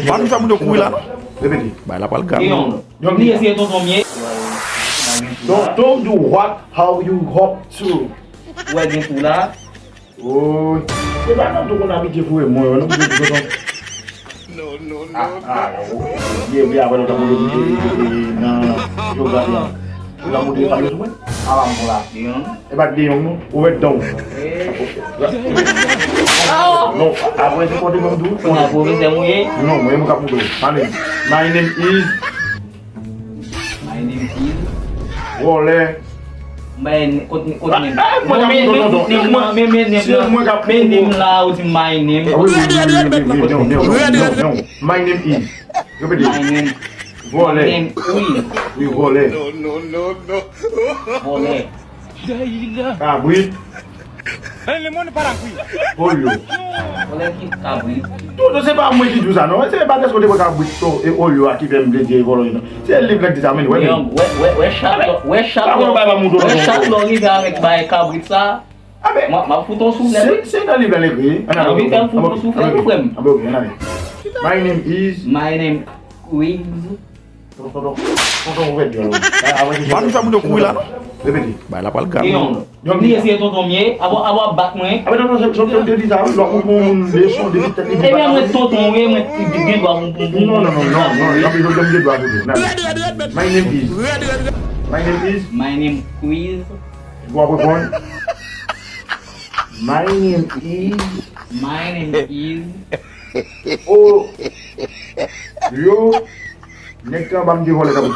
Manu sa mundo kuila no? Ba la pal gam. Don't do what? How you hop to? Where do you la? Oh, você vai não tô na mídia foi muito, eu não vou No. dia agora tá muito na jogar lá. Lá muito para isso, alam lá. É para deyonk no, o edão. Não, agora você pode não do. Não, vou ver mulher. Não, eu nunca mudou. My name is Olé. My name is. Volé. We volé. No. Volé. Cabri. Olho. Volé que cabri. Não sei para muito disso não. Você vai para escolher para cabri e olho aqui vem me dizer volé. Você livre like this amen. Where shall we go avec by cabri ça? Ma photo sous les. C'est dans livre les. My name is. My name is. Manu sa mundo kuila no? Ba la pal gam. Ni essayer ton tomier, avoir bac moi. Ah mais non, je te dis ça, les sons de technique. Eh bien, moi tonton, moi bien doit Non. My name is. My name quiz. My name is. My name is. Oh. Yo. Nek ka bam di volé ka bu.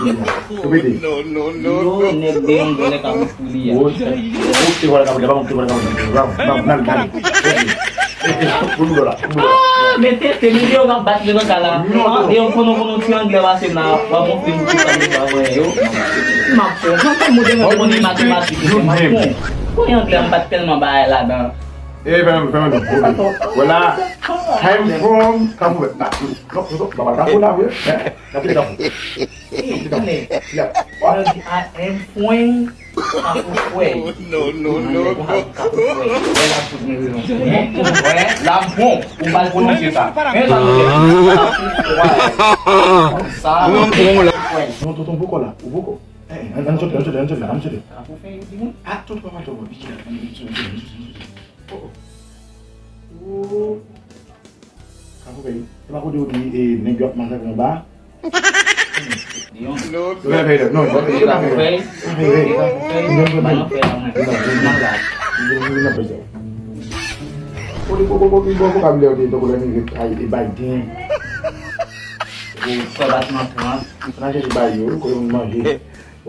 Kebedi. No. Yo nek deyonk boleh kamu kuliah. Oh, ti volé ka bu, bam ti volé ka bu. Nan. Mete video kan bat dengan kala. Dia kono ti anglè wa se na wa mo film ti ka ba wa yo. Mapo, kan mo dengan mo ni matematika. Ko yang anglè bat tellement ba là dans. Eh ben. Voilà. I'm from Kamu. Baba Kamu lah ya. Tapi Kamu. I am from Kamu. No. Lampung, umbal gunung kita. Non, tonton Boko là. Boko. Eh, anjo. Ah, tout pas mal. Oh. Kamu kayak, kenapa aku di negok masa kembang? No. No.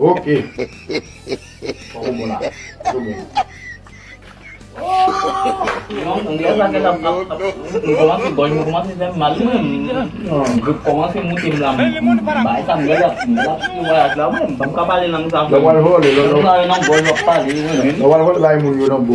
Oke. Dia pakai laptop. Commence malu commence mutim lam. Baik sam gala. Wala la mo tam ka pali nang sam. Lawal hole. Nang boy pa. Lawal hole lai mun yo nang bu.